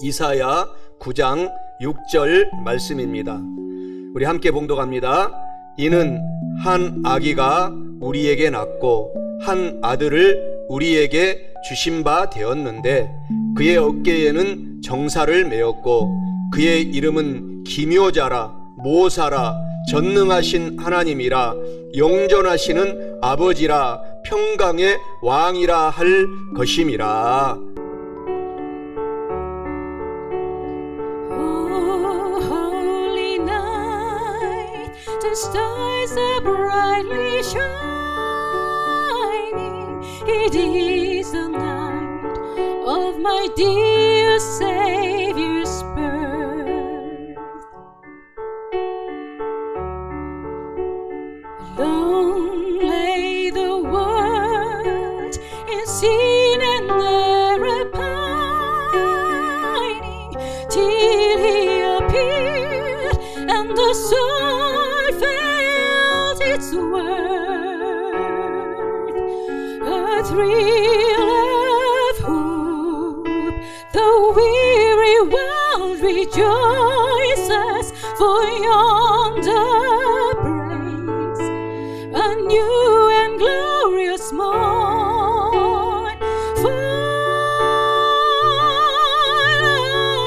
이사야 9장 6절 말씀입니다. 우리 함께 봉독합니다. 이는 한 아기가 우리에게 낳고 한 아들을 우리에게 주신 바 되었는데 그의 어깨에는 정사를 메었고 그의 이름은 기묘자라 모사라 전능하신 하나님이라 영존하시는 아버지라 평강의 왕이라 할 것임이라. The stars are brightly shining. It is the night of my dear Savior's birth. Long lay the world in sin and error pining, till He appeared and the soul felt its worth. A thrill of hope, the weary world rejoices, for yonder breaks a new and glorious morn. Fall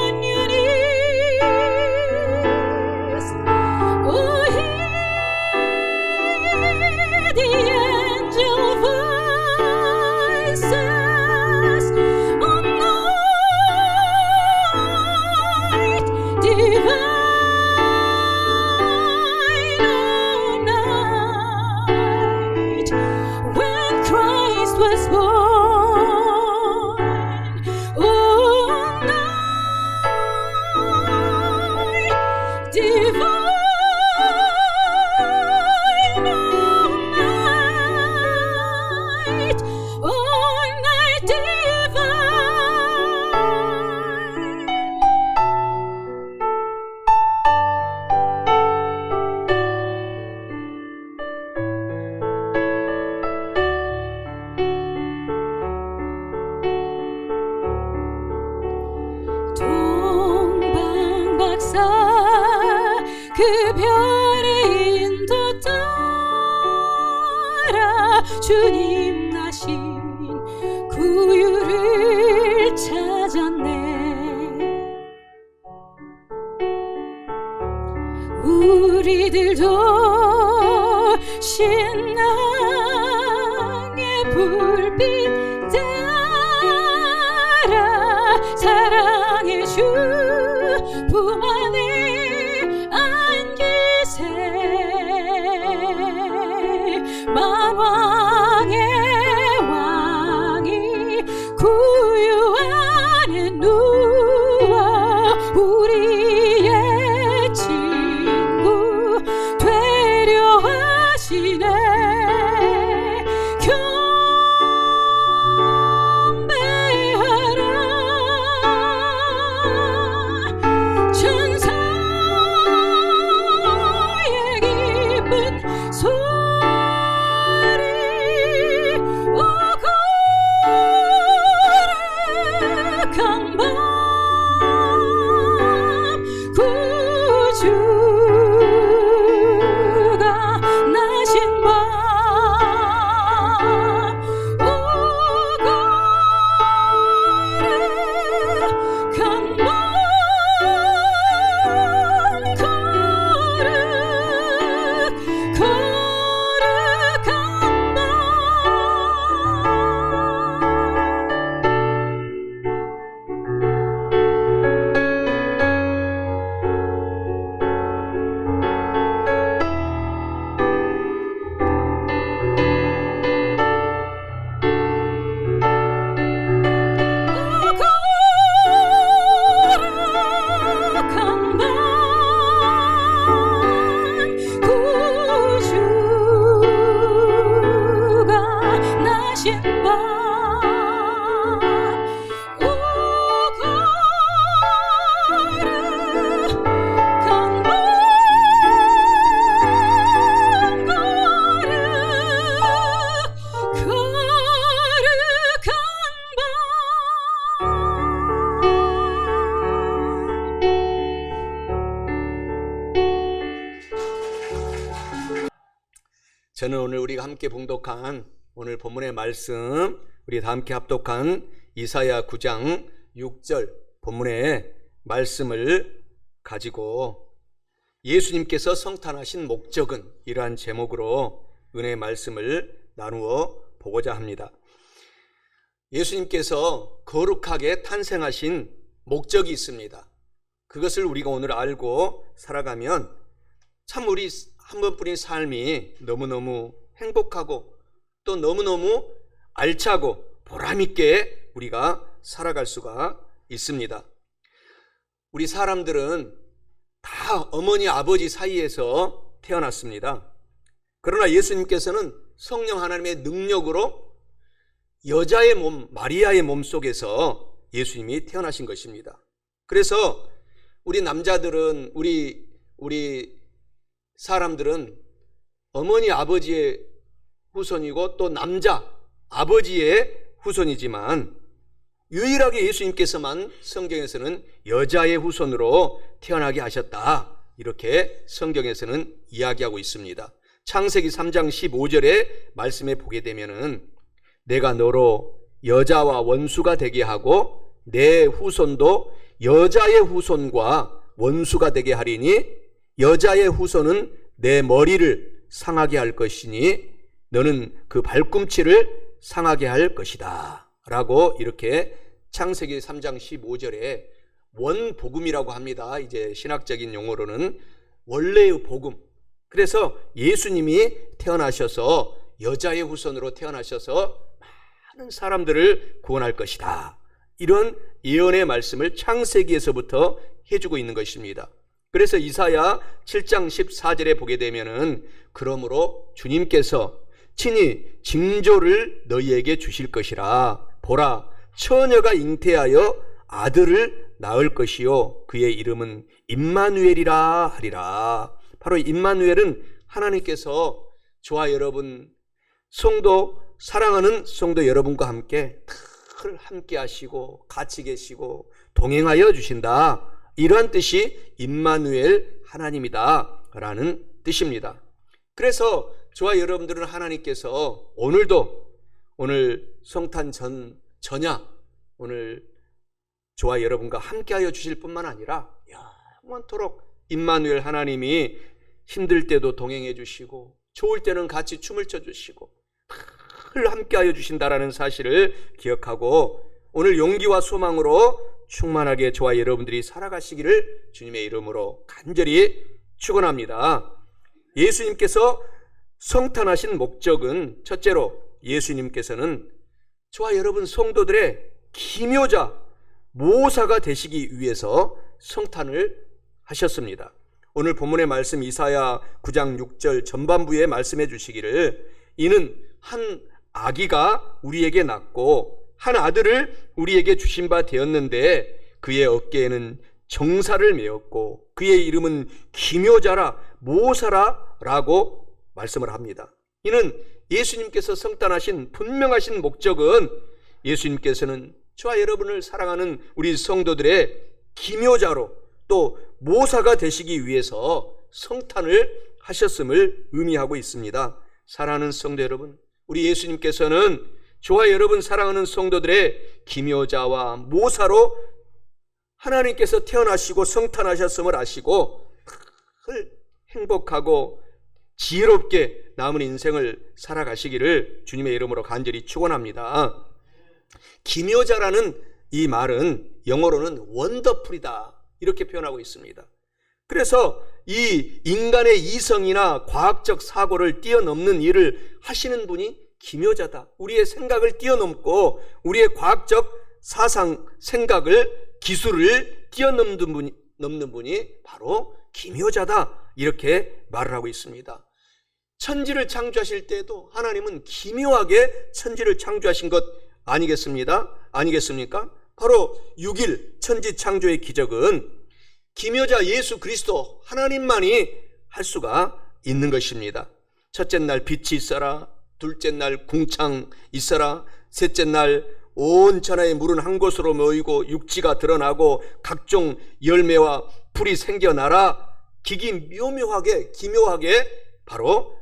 on your knees, oh, hear the angel voices on night divine, oh night when Christ was born, oh night divine, oh night divine. 동방박사 그 별의 인도 따라 주님 나신 구유를 찾았네. 우리들도 신앙의 불빛 따라 사랑의 주 품 안에 안기세. 만왕의 왕이 구유 안에 누워 우리의 친구 되려 하시네. 천사의 기쁜 소리, 오 거룩한 밤 저는 오늘 우리가 함께 봉독한 오늘 본문의 말씀, 우리 다 함께 합독한 이사야 9장 6절 본문의 말씀을 가지고 예수님께서 성탄하신 목적은 이러한 제목으로 은혜의 말씀을 나누어 보고자 합니다. 예수님께서 거룩하게 탄생하신 목적이 있습니다. 그것을 우리가 오늘 알고 살아가면 참 우리 한 번뿐인 삶이 너무너무 행복하고 또 너무너무 알차고 보람있게 우리가 살아갈 수가 있습니다. 우리 사람들은 다 어머니 아버지 사이에서 태어났습니다. 그러나 예수님께서는 성령 하나님의 능력으로 여자의 몸, 마리아의 몸 속에서 예수님이 태어나신 것입니다. 그래서 우리 남자들은 우리 사람들은 어머니 아버지의 후손이고 또 남자 아버지의 후손이지만 유일하게 예수님께서만 성경에서는 여자의 후손으로 태어나게 하셨다, 이렇게 성경에서는 이야기하고 있습니다. 창세기 3장 15절의 말씀에 보게 되면은 내가 너로 여자와 원수가 되게 하고 내 후손도 여자의 후손과 원수가 되게 하리니 여자의 후손은 내 머리를 상하게 할 것이니 너는 그 발꿈치를 상하게 할 것이다 라고 이렇게 창세기 3장 15절에 원복음이라고 합니다. 이제 신학적인 용어로는 원래의 복음. 그래서 예수님이 태어나셔서 여자의 후손으로 태어나셔서 많은 사람들을 구원할 것이다, 이런 예언의 말씀을 창세기에서부터 해주고 있는 것입니다. 그래서 이사야 7장 14절에 보게 되면은 그러므로 주님께서 친히 징조를 너희에게 주실 것이라. 보라, 처녀가 잉태하여 아들을 낳을 것이요 그의 이름은 임마누엘이라 하리라. 바로 임마누엘은 하나님께서 저와 여러분 성도, 사랑하는 성도 여러분과 함께 늘 함께 하시고 같이 계시고 동행하여 주신다, 이러한 뜻이 임마누엘 하나님이다 라는 뜻입니다. 그래서 저와 여러분들은 하나님께서 오늘 성탄 전야 오늘 저와 여러분과 함께하여 주실 뿐만 아니라 영원토록 임마누엘 하나님이 힘들 때도 동행해 주시고 좋을 때는 같이 춤을 춰 주시고 늘 함께하여 주신다라는 사실을 기억하고 오늘 용기와 소망으로 충만하게 저와 여러분들이 살아가시기를 주님의 이름으로 간절히 축원합니다. 예수님께서 성탄하신 목적은 첫째로 예수님께서는 저와 여러분 성도들의 기묘자, 모사가 되시기 위해서 성탄을 하셨습니다. 오늘 본문의 말씀 이사야 9장 6절 전반부에 말씀해 주시기를 이는 한 아기가 우리에게 낳고 한 아들을 우리에게 주신 바 되었는데 그의 어깨에는 정사를 메었고 그의 이름은 기묘자라 모사라 라고 말씀을 합니다. 이는 예수님께서 성탄하신 분명하신 목적은 예수님께서는 저와 여러분을 사랑하는 우리 성도들의 기묘자로 또 모사가 되시기 위해서 성탄을 하셨음을 의미하고 있습니다. 사랑하는 성도 여러분, 우리 예수님께서는 저와 여러분 사랑하는 성도들의 기묘자와 모사로 하나님께서 태어나시고 성탄하셨음을 아시고 늘 행복하고 지혜롭게 남은 인생을 살아가시기를 주님의 이름으로 간절히 축원합니다. 기묘자라는 이 말은 영어로는 원더풀이다, 이렇게 표현하고 있습니다. 그래서 이 인간의 이성이나 과학적 사고를 뛰어넘는 일을 하시는 분이 기묘자다. 우리의 생각을 뛰어넘고 우리의 과학적 사상, 생각을, 기술을 뛰어넘는 분이 바로 기묘자다, 이렇게 말을 하고 있습니다. 천지를 창조하실 때에도 하나님은 기묘하게 천지를 창조하신 것 아니겠습니까? 바로 6일 천지 창조의 기적은 기묘자 예수 그리스도 하나님만이 할 수가 있는 것입니다. 첫째 날 빛이 있어라, 둘째 날 궁창 있어라, 셋째 날 온 천하의 물은 한 곳으로 모이고 육지가 드러나고 각종 열매와 풀이 생겨나라. 기묘하게 바로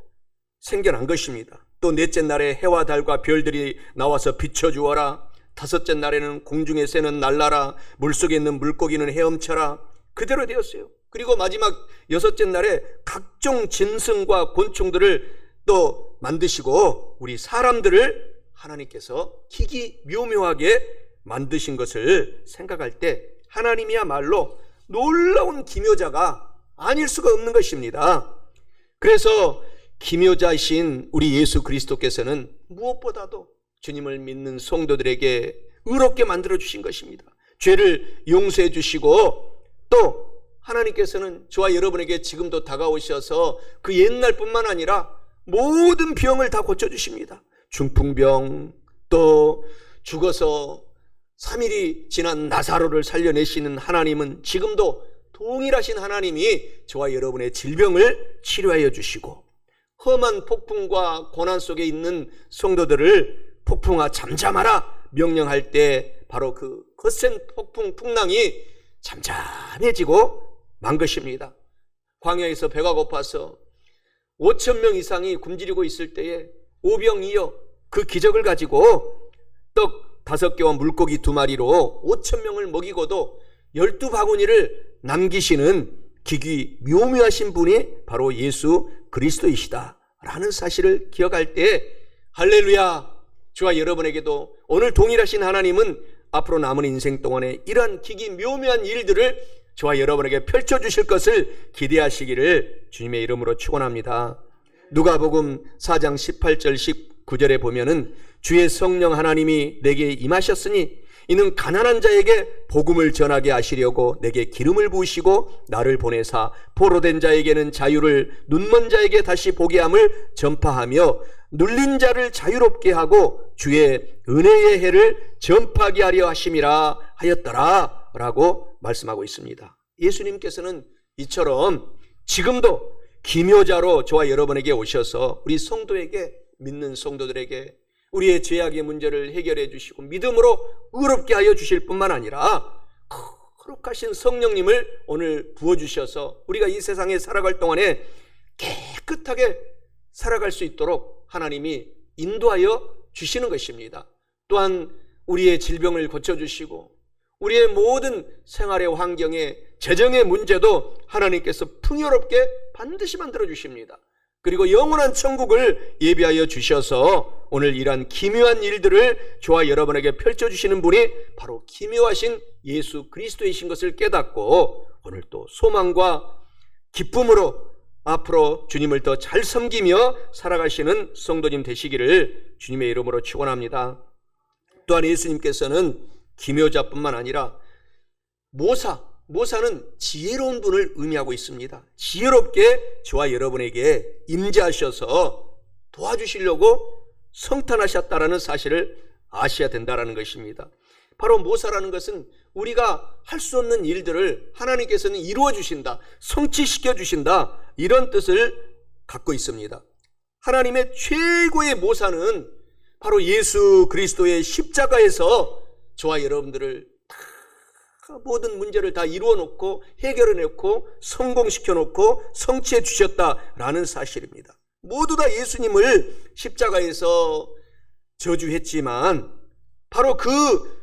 생겨난 것입니다. 또 넷째 날에 해와 달과 별들이 나와서 비춰주어라. 다섯째 날에는 공중에 새는 날라라. 물속에 있는 물고기는 헤엄쳐라. 그대로 되었어요. 그리고 마지막 여섯째 날에 각종 짐승과 곤충들을 또 만드시고 우리 사람들을 하나님께서 기기묘묘하게 만드신 것을 생각할 때 하나님이야말로 놀라운 기묘자가 아닐 수가 없는 것입니다. 그래서 기묘자이신 우리 예수 그리스도께서는 무엇보다도 주님을 믿는 성도들에게 의롭게 만들어 주신 것입니다. 죄를 용서해 주시고 또 하나님께서는 저와 여러분에게 지금도 다가오셔서 그 옛날뿐만 아니라 모든 병을 다 고쳐주십니다. 중풍병, 또 죽어서 3일이 지난 나사로를 살려내시는 하나님은 지금도 동일하신 하나님이 저와 여러분의 질병을 치료하여 주시고 험한 폭풍과 고난 속에 있는 성도들을 폭풍아 잠잠하라 명령할 때 바로 그 거센 폭풍 풍랑이 잠잠해지고 만 것입니다. 광야에서 배가 고파서 5,000명 이상이 굶주리고 있을 때에 오병이어 그 기적을 가지고 떡 5개와 물고기 2마리로 5,000명을 먹이고도 12바구니를 남기시는 기기 묘묘하신 분이 바로 예수 그리스도이시다 라는 사실을 기억할 때 할렐루야, 저와 여러분에게도 오늘 동일하신 하나님은 앞으로 남은 인생 동안에 이러한 기기 묘묘한 일들을 저와 여러분에게 펼쳐주실 것을 기대하시기를 주님의 이름으로 축원합니다. 누가복음 4장 18절 19절에 보면은 주의 성령 하나님이 내게 임하셨으니 이는 가난한 자에게 복음을 전하게 하시려고 내게 기름을 부으시고 나를 보내사 포로된 자에게는 자유를, 눈먼 자에게 다시 보게 함을 전파하며 눌린 자를 자유롭게 하고 주의 은혜의 해를 전파하게 하려 하심이라 하였더라 라고 말씀하고 있습니다. 예수님께서는 이처럼 지금도 기묘자로 저와 여러분에게 오셔서 우리 성도에게, 믿는 성도들에게 우리의 죄악의 문제를 해결해 주시고 믿음으로 의롭게 하여 주실 뿐만 아니라 거룩하신 성령님을 오늘 부어주셔서 우리가 이 세상에 살아갈 동안에 깨끗하게 살아갈 수 있도록 하나님이 인도하여 주시는 것입니다. 또한 우리의 질병을 고쳐주시고 우리의 모든 생활의 환경에 재정의 문제도 하나님께서 풍요롭게 반드시 만들어 주십니다. 그리고 영원한 천국을 예비하여 주셔서 오늘 이러한 기묘한 일들을 저와 여러분에게 펼쳐주시는 분이 바로 기묘하신 예수 그리스도이신 것을 깨닫고 오늘 또 소망과 기쁨으로 앞으로 주님을 더 잘 섬기며 살아가시는 성도님 되시기를 주님의 이름으로 축원합니다. 또한 예수님께서는 기묘자뿐만 아니라 모사는 지혜로운 분을 의미하고 있습니다. 지혜롭게 저와 여러분에게 임재하셔서 도와주시려고 성탄하셨다라는 사실을 아셔야 된다라는 것입니다. 바로 모사라는 것은 우리가 할 수 없는 일들을 하나님께서는 이루어 주신다, 성취시켜 주신다, 이런 뜻을 갖고 있습니다. 하나님의 최고의 모사는 바로 예수 그리스도의 십자가에서 저와 여러분들을 모든 문제를 다 이루어 놓고 해결해 놓고 성공시켜 놓고 성취해 주셨다라는 사실입니다. 모두 다 예수님을 십자가에서 저주했지만 바로 그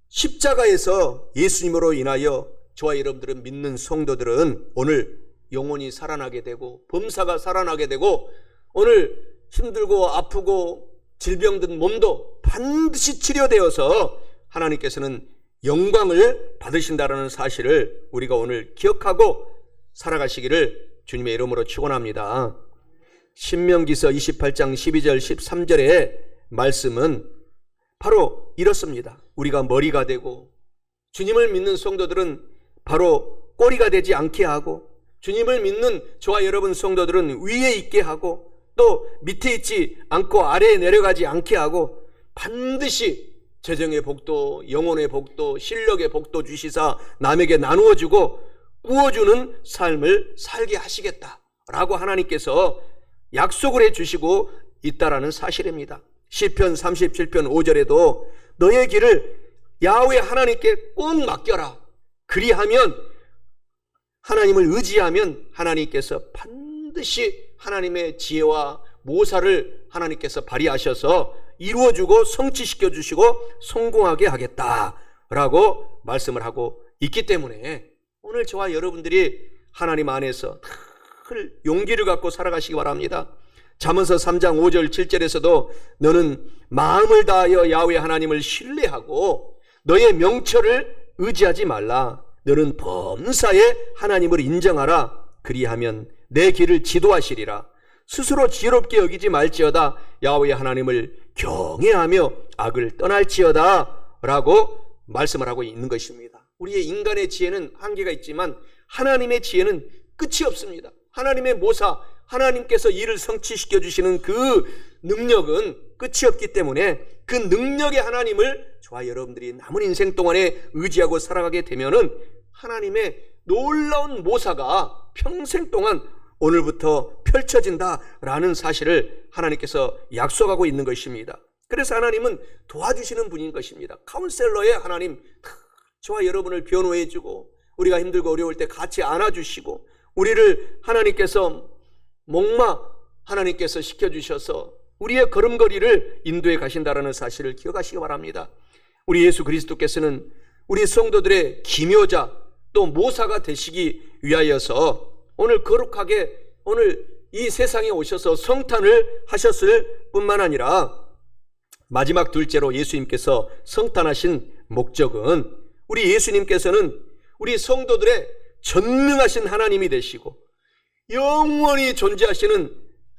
십자가에서 예수님으로 인하여 저와 여러분들은 믿는 성도들은 오늘 영혼이 살아나게 되고 범사가 살아나게 되고 오늘 힘들고 아프고 질병든 몸도 반드시 치료되어서 하나님께서는 영광을 받으신다라는 사실을 우리가 오늘 기억하고 살아가시기를 주님의 이름으로 축원합니다. 신명기서 28장 12절 13절의 말씀은 바로 이렇습니다. 우리가 머리가 되고 주님을 믿는 성도들은 바로 꼬리가 되지 않게 하고 주님을 믿는 저와 여러분 성도들은 위에 있게 하고 또 밑에 있지 않고 아래에 내려가지 않게 하고 반드시 재정의 복도, 영혼의 복도, 실력의 복도 주시사 남에게 나누어 주고 구워주는 삶을 살게 하시겠다라고 하나님께서 약속을 해주시고 있다라는 사실입니다. 시편 37편 5절에도 너의 길을 야훼 하나님께 꼭 맡겨라. 그리하면 하나님을 의지하면 하나님께서 반드시 하나님의 지혜와 모사를 하나님께서 발휘하셔서 이루어주고 성취시켜 주시고 성공하게 하겠다라고 말씀을 하고 있기 때문에 오늘 저와 여러분들이 하나님 안에서 늘 용기를 갖고 살아가시기 바랍니다. 잠언서 3장 5절 7절에서도 너는 마음을 다하여 야훼 하나님을 신뢰하고 너의 명철을 의지하지 말라. 너는 범사에 하나님을 인정하라. 그리하면 내 길을 지도하시리라. 스스로 지혜롭게 여기지 말지어다. 야훼 하나님을 경외하며 악을 떠날지어다 라고 말씀을 하고 있는 것입니다. 우리의 인간의 지혜는 한계가 있지만 하나님의 지혜는 끝이 없습니다. 하나님의 모사, 하나님께서 일을 성취시켜 주시는 그 능력은 끝이 없기 때문에 그 능력의 하나님을 저와 여러분들이 남은 인생 동안에 의지하고 살아가게 되면은 하나님의 놀라운 모사가 평생 동안 오늘부터 펼쳐진다라는 사실을 하나님께서 약속하고 있는 것입니다. 그래서 하나님은 도와주시는 분인 것입니다. 카운셀러의 하나님, 저와 여러분을 변호해 주고 우리가 힘들고 어려울 때 같이 안아주시고 우리를 하나님께서 하나님께서 시켜주셔서 우리의 걸음걸이를 인도해 가신다라는 사실을 기억하시기 바랍니다. 우리 예수 그리스도께서는 우리 성도들의 기묘자 또 모사가 되시기 위하여서 오늘 거룩하게 오늘 이 세상에 오셔서 성탄을 하셨을 뿐만 아니라 마지막 둘째로 예수님께서 성탄하신 목적은 우리 예수님께서는 우리 성도들의 전능하신 하나님이 되시고 영원히 존재하시는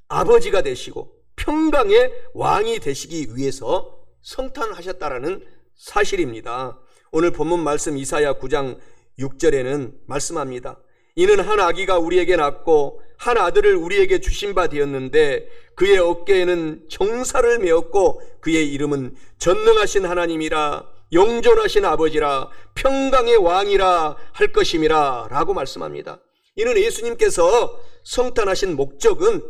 아버지가 되시고 평강의 왕이 되시기 위해서 성탄하셨다라는 사실입니다. 오늘 본문 말씀 이사야 9장 6절에는 말씀합니다. 이는 한 아기가 우리에게 낳고 한 아들을 우리에게 주신 바 되었는데 그의 어깨에는 정사를 메었고 그의 이름은 전능하신 하나님이라 영존하신 아버지라 평강의 왕이라 할 것임이라 라고 말씀합니다. 이는 예수님께서 성탄하신 목적은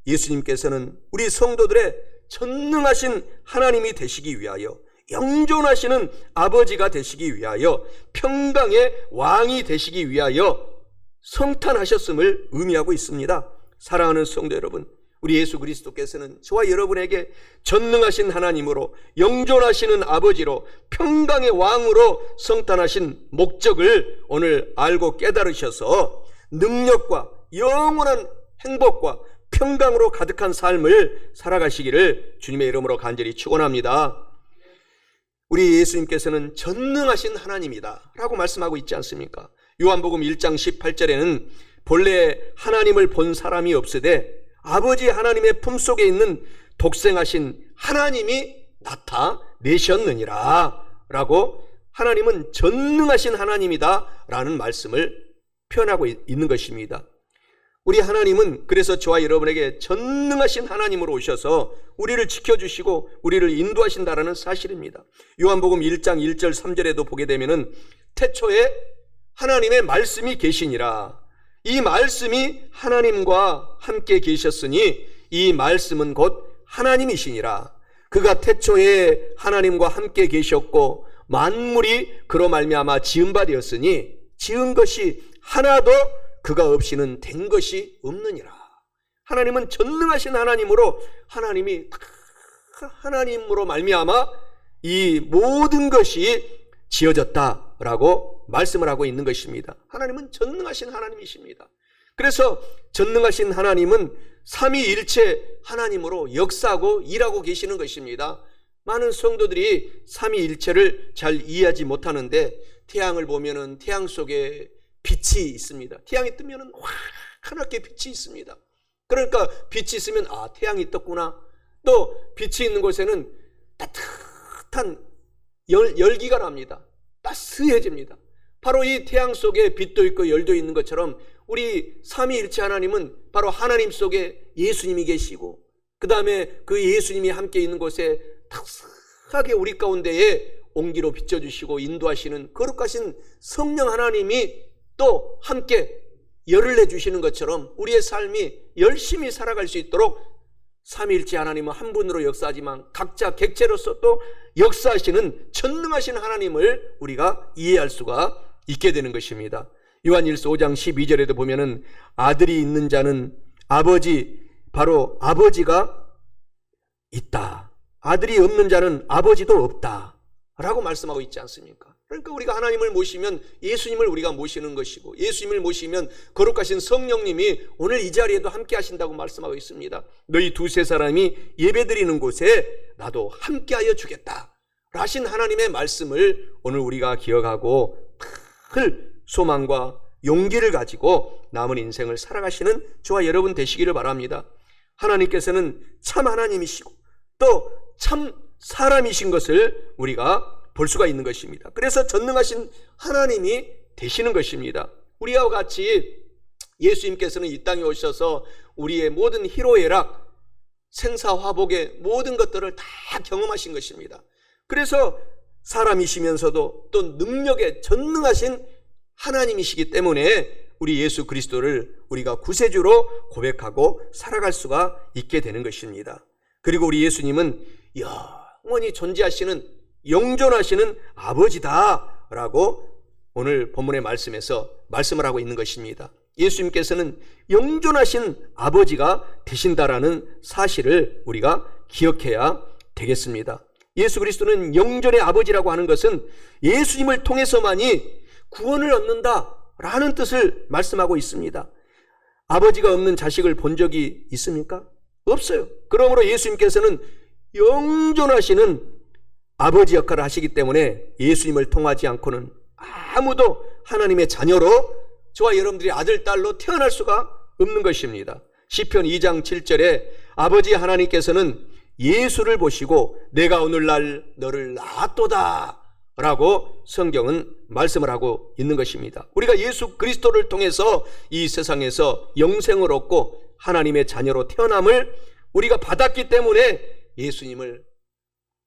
예수님께서는 우리 성도들의 전능하신 하나님이 되시기 위하여 영존하시는 아버지가 되시기 위하여 평강의 왕이 되시기 위하여 성탄하셨음을 의미하고 있습니다. 사랑하는 성도 여러분, 우리 예수 그리스도께서는 저와 여러분에게 전능하신 하나님으로 영존하시는 아버지로 평강의 왕으로 성탄하신 목적을 오늘 알고 깨달으셔서 능력과 영원한 행복과 평강으로 가득한 삶을 살아가시기를 주님의 이름으로 간절히 축원합니다. 우리 예수님께서는 전능하신 하나님이다 라고 말씀하고 있지 않습니까? 요한복음 1장 18절에는 본래 하나님을 본 사람이 없으되 아버지 하나님의 품속에 있는 독생하신 하나님이 나타내셨느니라 라고 하나님은 전능하신 하나님이다 라는 말씀을 표현하고 있는 것입니다. 우리 하나님은 그래서 저와 여러분에게 전능하신 하나님으로 오셔서 우리를 지켜주시고 우리를 인도하신다라는 사실입니다. 요한복음 1장 1절 3절에도 보게 되면은 태초에 하나님의 말씀이 계시니라. 이 말씀이 하나님과 함께 계셨으니 이 말씀은 곧 하나님이시니라. 그가 태초에 하나님과 함께 계셨고 만물이 그로 말미암아 지은 바 되었으니 지은 것이 하나도 그가 없이는 된 것이 없느니라. 하나님은 전능하신 하나님으로 하나님으로 말미암아 이 모든 것이 지어졌다라고 말씀을 하고 있는 것입니다. 하나님은 전능하신 하나님이십니다. 그래서 전능하신 하나님은 삼위일체 하나님으로 역사하고 일하고 계시는 것입니다. 많은 성도들이 삼위일체를 잘 이해하지 못하는데 태양을 보면은 태양 속에 빛이 있습니다. 태양이 뜨면은 환하게 빛이 있습니다. 그러니까 빛이 있으면 태양이 떴구나. 또 빛이 있는 곳에는 따뜻한 열기가 납니다. 따스해집니다. 바로 이 태양 속에 빛도 있고 열도 있는 것처럼 우리 삼위일체 하나님은 바로 하나님 속에 예수님이 계시고 그 다음에 그 예수님이 함께 있는 곳에 따스하게 우리 가운데에 온기로 비춰주시고 인도하시는 거룩하신 성령 하나님이 또 함께 열을 내주시는 것처럼 우리의 삶이 열심히 살아갈 수 있도록 삼위일체 하나님은 한 분으로 역사하지만 각자 객체로서 또 역사하시는 전능하신 하나님을 우리가 이해할 수가 있게 되는 것입니다. 요한일서 5장 12절에도 보면은 아들이 있는 자는 바로 아버지가 있다. 아들이 없는 자는 아버지도 없다 라고 말씀하고 있지 않습니까? 그러니까 우리가 하나님을 모시면 예수님을 우리가 모시는 것이고, 예수님을 모시면 거룩하신 성령님이 오늘 이 자리에도 함께 하신다고 말씀하고 있습니다. 너희 두세 사람이 예배드리는 곳에 나도 함께 하여 주겠다 하신 하나님의 말씀을 오늘 우리가 기억하고 큰 소망과 용기를 가지고 남은 인생을 살아가시는 저와 여러분 되시기를 바랍니다. 하나님께서는 참 하나님이시고 또 참 사람이신 것을 우리가 볼 수가 있는 것입니다. 그래서 전능하신 하나님이 되시는 것입니다. 우리와 같이 예수님께서는 이 땅에 오셔서 우리의 모든 희로애락, 생사화복의 모든 것들을 다 경험하신 것입니다. 그래서 사람이시면서도 또 능력에 전능하신 하나님이시기 때문에 우리 예수 그리스도를 우리가 구세주로 고백하고 살아갈 수가 있게 되는 것입니다. 그리고 우리 예수님은 영원히 존재하시는 영존하시는 아버지다라고 오늘 본문의 말씀에서 말씀을 하고 있는 것입니다. 예수님께서는 영존하신 아버지가 되신다라는 사실을 우리가 기억해야 되겠습니다. 예수 그리스도는 영존의 아버지라고 하는 것은 예수님을 통해서만이 구원을 얻는다라는 뜻을 말씀하고 있습니다. 아버지가 없는 자식을 본 적이 있습니까? 없어요. 그러므로 예수님께서는 영존하시는 아버지 역할을 하시기 때문에 예수님을 통하지 않고는 아무도 하나님의 자녀로 저와 여러분들이 아들, 딸로 태어날 수가 없는 것입니다. 시편 2장 7절에 아버지 하나님께서는 예수를 보시고 내가 오늘날 너를 낳았도다 라고 성경은 말씀을 하고 있는 것입니다. 우리가 예수 그리스도를 통해서 이 세상에서 영생을 얻고 하나님의 자녀로 태어남을 우리가 받았기 때문에 예수님을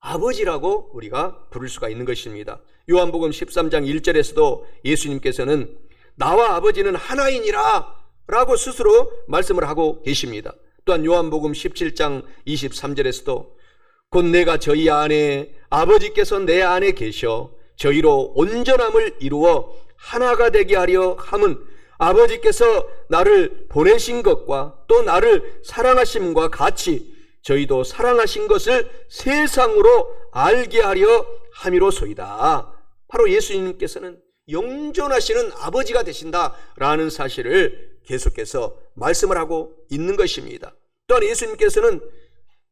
아버지라고 우리가 부를 수가 있는 것입니다. 요한복음 13장 1절에서도 예수님께서는 나와 아버지는 하나이니라 라고 스스로 말씀을 하고 계십니다. 또한 요한복음 17장 23절에서도 곧 내가 저희 안에 아버지께서 내 안에 계셔 저희로 온전함을 이루어 하나가 되게 하려 함은 아버지께서 나를 보내신 것과 또 나를 사랑하심과 같이 저희도 사랑하신 것을 세상으로 알게 하려 함이로소이다. 바로 예수님께서는 영존하시는 아버지가 되신다라는 사실을 계속해서 말씀을 하고 있는 것입니다. 또한 예수님께서는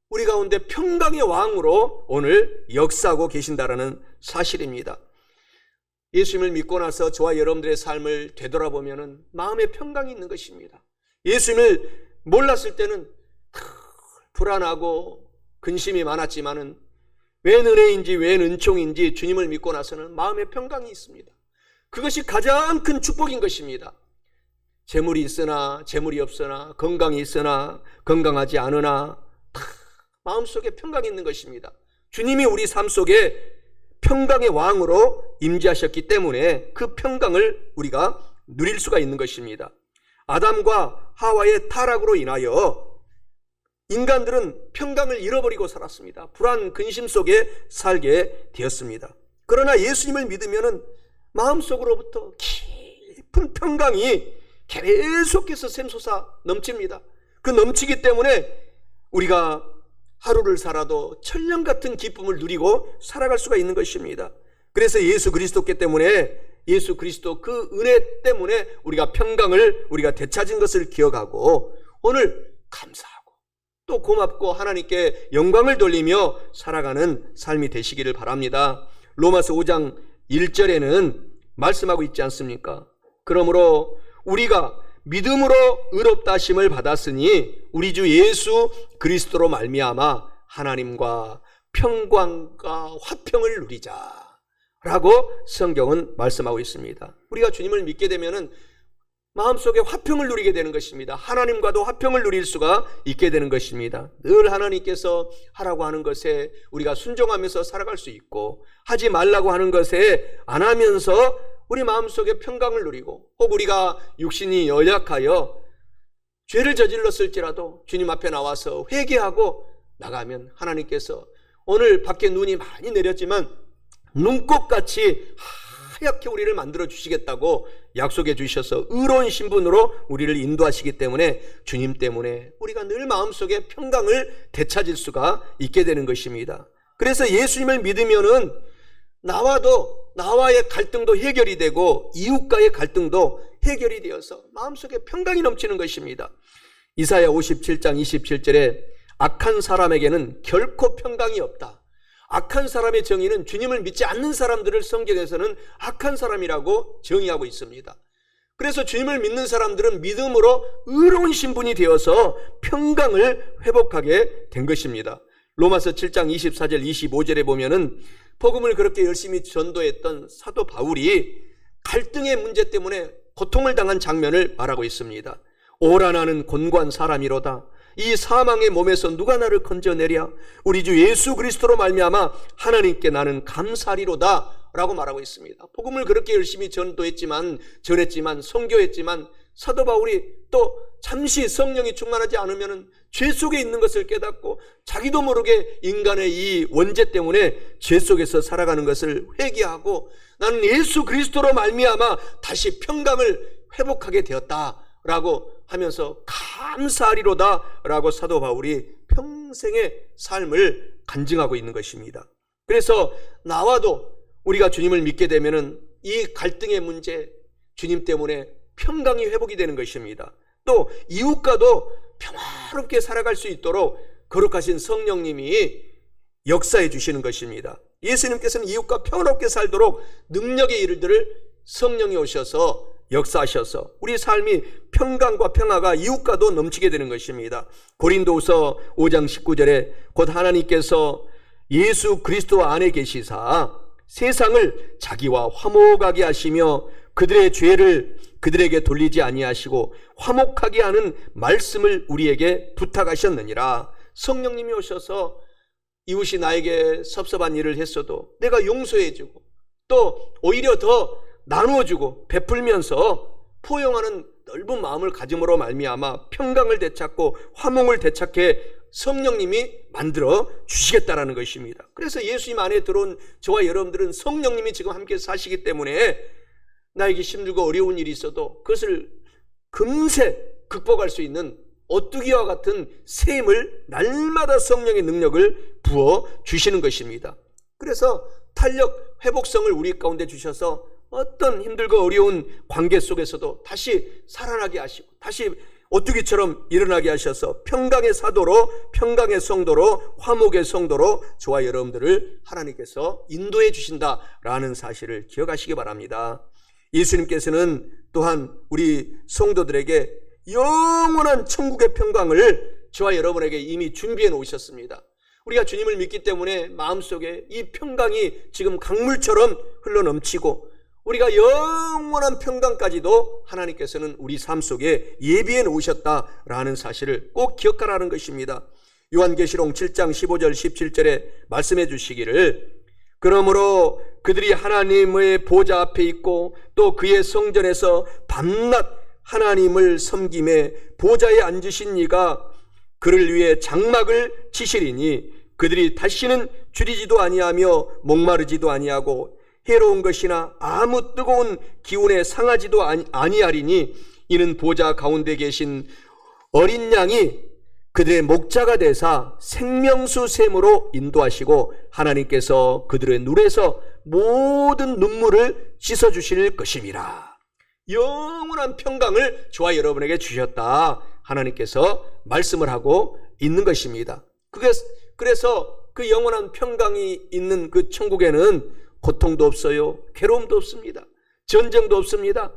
우리 가운데 평강의 왕으로 오늘 역사하고 계신다라는 사실입니다. 예수님을 믿고 나서 저와 여러분들의 삶을 되돌아보면 마음에 평강이 있는 것입니다. 예수님을 몰랐을 때는 불안하고 근심이 많았지만은 웬 은혜인지 웬 은총인지 주님을 믿고 나서는 마음에 평강이 있습니다. 그것이 가장 큰 축복인 것입니다. 재물이 있으나 재물이 없으나 건강이 있으나 건강하지 않으나 다 마음속에 평강이 있는 것입니다. 주님이 우리 삶 속에 평강의 왕으로 임재하셨기 때문에 그 평강을 우리가 누릴 수가 있는 것입니다. 아담과 하와의 타락으로 인하여 인간들은 평강을 잃어버리고 살았습니다. 불안, 근심 속에 살게 되었습니다. 그러나 예수님을 믿으면 마음속으로부터 깊은 평강이 계속해서 샘솟아 넘칩니다. 그 넘치기 때문에 우리가 하루를 살아도 천년 같은 기쁨을 누리고 살아갈 수가 있는 것입니다. 그래서 예수 그리스도께 때문에 예수 그리스도 그 은혜 때문에 우리가 평강을 우리가 되찾은 것을 기억하고 오늘 감사하고 또 고맙고 하나님께 영광을 돌리며 살아가는 삶이 되시기를 바랍니다. 로마서 5장 1절에는 말씀하고 있지 않습니까? 그러므로 우리가 믿음으로 의롭다 하심을 받았으니 우리 주 예수 그리스도로 말미암아 하나님과 평강과 화평을 누리자 라고 성경은 말씀하고 있습니다. 우리가 주님을 믿게 되면은 마음속에 화평을 누리게 되는 것입니다. 하나님과도 화평을 누릴 수가 있게 되는 것입니다. 늘 하나님께서 하라고 하는 것에 우리가 순종하면서 살아갈 수 있고 하지 말라고 하는 것에 안 하면서 우리 마음속에 평강을 누리고 혹 우리가 육신이 연약하여 죄를 저질렀을지라도 주님 앞에 나와서 회개하고 나가면 하나님께서 오늘 밖에 눈이 많이 내렸지만 눈꽃같이 하얗게 우리를 만들어 주시겠다고 약속해 주셔서 의로운 신분으로 우리를 인도하시기 때문에 주님 때문에 우리가 늘 마음속에 평강을 되찾을 수가 있게 되는 것입니다. 그래서 예수님을 믿으면은 나와의 갈등도 해결이 되고 이웃과의 갈등도 해결이 되어서 마음속에 평강이 넘치는 것입니다. 이사야 57장 27절에 악한 사람에게는 결코 평강이 없다. 악한 사람의 정의는 주님을 믿지 않는 사람들을 성경에서는 악한 사람이라고 정의하고 있습니다. 그래서 주님을 믿는 사람들은 믿음으로 의로운 신분이 되어서 평강을 회복하게 된 것입니다. 로마서 7장 24절 25절에 보면은 복음을 그렇게 열심히 전도했던 사도 바울이 갈등의 문제 때문에 고통을 당한 장면을 말하고 있습니다. 오라 나는 곤고한 사람이로다. 이 사망의 몸에서 누가 나를 건져내랴. 우리 주 예수 그리스도로 말미암아 하나님께 나는 감사리로다 라고 말하고 있습니다. 복음을 그렇게 열심히 전했지만 선교했지만 사도 바울이 또 잠시 성령이 충만하지 않으면 죄 속에 있는 것을 깨닫고 자기도 모르게 인간의 이 원죄 때문에 죄 속에서 살아가는 것을 회개하고 나는 예수 그리스도로 말미암아 다시 평강을 회복하게 되었다라고 하면서 감사하리로다 라고 사도 바울이 평생의 삶을 간증하고 있는 것입니다. 그래서 나와도 우리가 주님을 믿게 되면은 이 갈등의 문제 주님 때문에 평강이 회복이 되는 것입니다. 또 이웃과도 평화롭게 살아갈 수 있도록 거룩하신 성령님이 역사해 주시는 것입니다. 예수님께서는 이웃과 평화롭게 살도록 능력의 일들을 성령이 오셔서 역사하셔서 우리 삶이 평강과 평화가 이웃과도 넘치게 되는 것입니다. 고린도후서 5장 19절에 곧 하나님께서 예수 그리스도 안에 계시사 세상을 자기와 화목하게 하시며 그들의 죄를 그들에게 돌리지 아니하시고 화목하게 하는 말씀을 우리에게 부탁하셨느니라. 성령님이 오셔서 이웃이 나에게 섭섭한 일을 했어도 내가 용서해주고 또 오히려 더 나누어주고 베풀면서 포용하는 넓은 마음을 가짐으로 말미암아 평강을 되찾고 화목을 되찾게 성령님이 만들어 주시겠다라는 것입니다. 그래서 예수님 안에 들어온 저와 여러분들은 성령님이 지금 함께 사시기 때문에 나에게 힘들고 어려운 일이 있어도 그것을 금세 극복할 수 있는 오뚜기와 같은 셈을 날마다 성령의 능력을 부어 주시는 것입니다. 그래서 탄력, 회복성을 우리 가운데 주셔서 어떤 힘들고 어려운 관계 속에서도 다시 살아나게 하시고 다시 오뚜기처럼 일어나게 하셔서 평강의 사도로, 평강의 성도로, 화목의 성도로 저와 여러분들을 하나님께서 인도해 주신다라는 사실을 기억하시기 바랍니다. 예수님께서는 또한 우리 성도들에게 영원한 천국의 평강을 저와 여러분에게 이미 준비해 놓으셨습니다. 우리가 주님을 믿기 때문에 마음속에 이 평강이 지금 강물처럼 흘러넘치고 우리가 영원한 평강까지도 하나님께서는 우리 삶 속에 예비해 놓으셨다라는 사실을 꼭 기억하라는 것입니다. 요한계시록 7장 15절 17절에 말씀해 주시기를 그러므로 그들이 하나님의 보좌 앞에 있고 또 그의 성전에서 밤낮 하나님을 섬김에 보좌에 앉으신 이가 그를 위해 장막을 치시리니 그들이 다시는 줄이지도 아니하며 목마르지도 아니하고 해로운 것이나 아무 뜨거운 기운에 상하지도 아니하리니 이는 보좌 가운데 계신 어린 양이 그들의 목자가 되사 생명수 샘으로 인도하시고 하나님께서 그들의 눈에서 모든 눈물을 씻어주실 것임이라. 영원한 평강을 저와 여러분에게 주셨다 하나님께서 말씀을 하고 있는 것입니다. 그래서 그 영원한 평강이 있는 그 천국에는 고통도 없어요. 괴로움도 없습니다. 전쟁도 없습니다.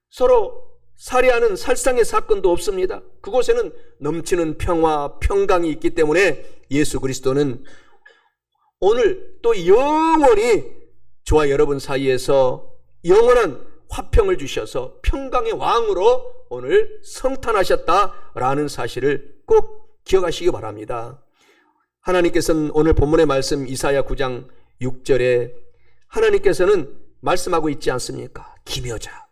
서로 살해하는 살상의 사건도 없습니다. 그곳에는 넘치는 평화, 평강이 있기 때문에 예수 그리스도는 오늘 또 영원히 저와 여러분 사이에서 영원한 화평을 주셔서 평강의 왕으로 오늘 성탄하셨다라는 사실을 꼭 기억하시기 바랍니다. 하나님께서는 오늘 본문의 말씀 이사야 9장 6절에 하나님께서는 말씀하고 있지 않습니까? 기묘자,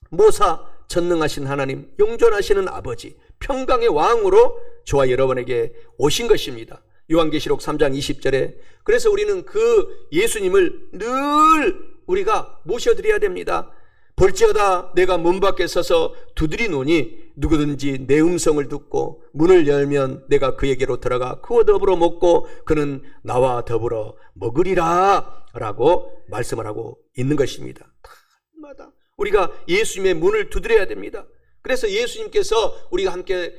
모사, 전능하신 하나님, 영존하시는 아버지, 평강의 왕으로 저와 여러분에게 오신 것입니다. 요한계시록 3장 20절에 그래서 우리는 그 예수님을 늘 우리가 모셔드려야 됩니다. 볼지어다 내가 문 밖에 서서 두드리노니 누구든지 내 음성을 듣고 문을 열면 내가 그에게로 들어가 그와 더불어 먹고 그는 나와 더불어 먹으리라 라고 말씀을 하고 있는 것입니다. 마다 우리가 예수님의 문을 두드려야 됩니다. 그래서 예수님께서 우리가 함께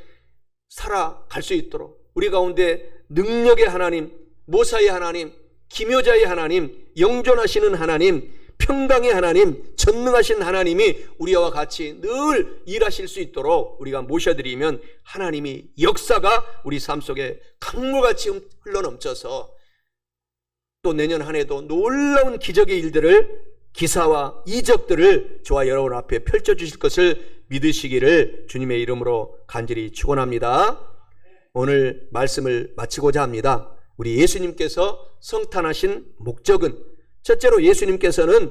살아갈 수 있도록 우리 가운데 능력의 하나님, 모사의 하나님, 기묘자의 하나님, 영존하시는 하나님, 평강의 하나님, 전능하신 하나님이 우리와 같이 늘 일하실 수 있도록 우리가 모셔드리면 하나님이 역사가 우리 삶 속에 강물같이 흘러넘쳐서 또 내년 한 해도 놀라운 기적의 일들을, 기사와 이적들을 저와 여러분 앞에 펼쳐주실 것을 믿으시기를 주님의 이름으로 간절히 축원합니다. 오늘 말씀을 마치고자 합니다. 우리 예수님께서 성탄하신 목적은, 첫째로 예수님께서는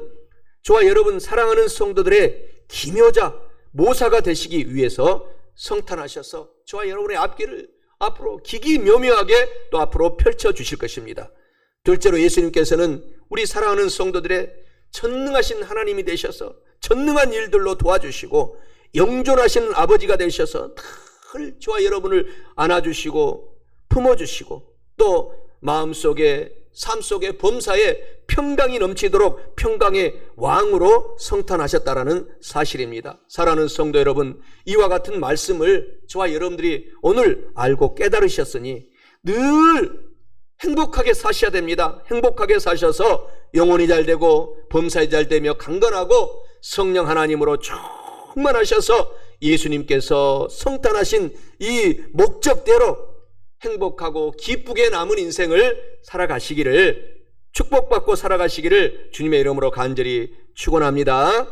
저와 여러분 사랑하는 성도들의 기묘자, 모사가 되시기 위해서 성탄하셔서 저와 여러분의 앞길을 앞으로 기기묘묘하게 또 앞으로 펼쳐주실 것입니다. 둘째로 예수님께서는 우리 사랑하는 성도들의 전능하신 하나님이 되셔서 전능한 일들로 도와주시고 영존하신 아버지가 되셔서 늘 저와 여러분을 안아주시고 품어주시고 또 마음속에 삶 속에 범사에 평강이 넘치도록 평강의 왕으로 성탄하셨다라는 사실입니다. 사랑하는 성도 여러분, 이와 같은 말씀을 저와 여러분들이 오늘 알고 깨달으셨으니 늘 행복하게 사셔야 됩니다. 행복하게 사셔서 영혼이 잘 되고 범사에 잘 되며 강건하고 성령 하나님으로 충만하셔서 예수님께서 성탄하신 이 목적대로 행복하고 기쁘게 남은 인생을 살아가시기를, 축복받고 살아가시기를 주님의 이름으로 간절히 축원합니다.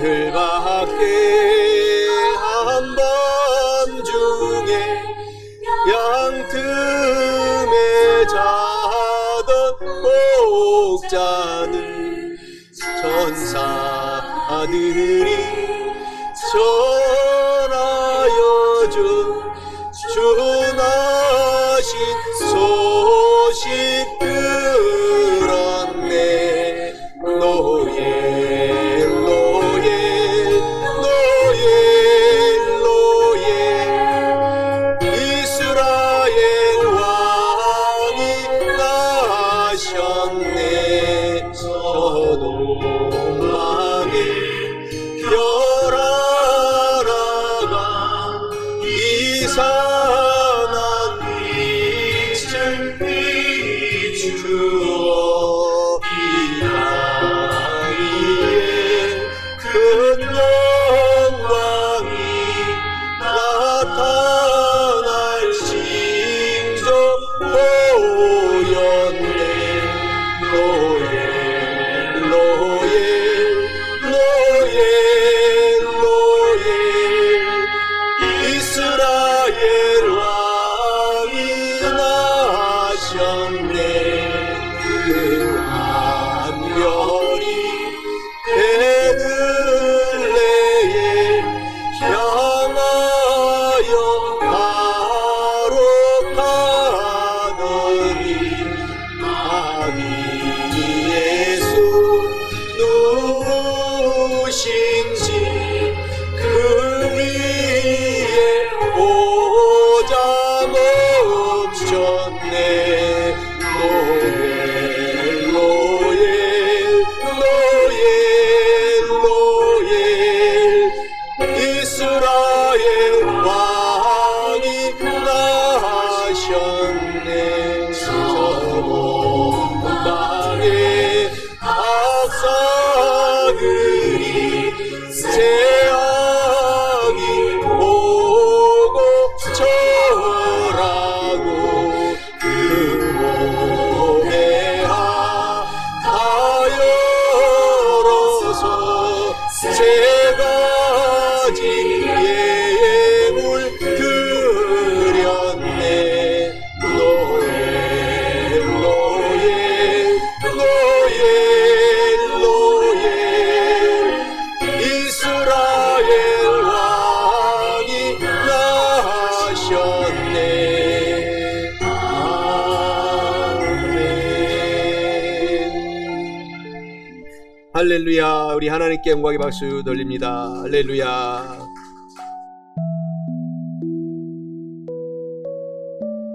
들밖에 한밤중에 양틈에 자던 목자들 천사들이 전하여 준 주나신 소식 들었네. 노예 노예 노예 노예 이스라엘 왕이 나셨네. 소돔왕의 별 하나가 이상한 빛을 비추어 이 땅 위에 큰 영광이 나타날 징조 보였네. 노예 노예 노예 노예 이스라엘 왕이 나셨네. 그 한별이 베들레헴 향하여 바로 가더니 아기 예수 누구신지 그 위에 오자 멈췄네. 노예 노예 노예 노예 이스라엘 왕이 나셨네. 저방의 악사들이 제약이 오고 절하고 그 몸에 하여러서 세 가지 예물 드렸네. 노예 노예 노예 노예 할렐루야. 우리 하나님께 영광의 박수 돌립니다. 할렐루야.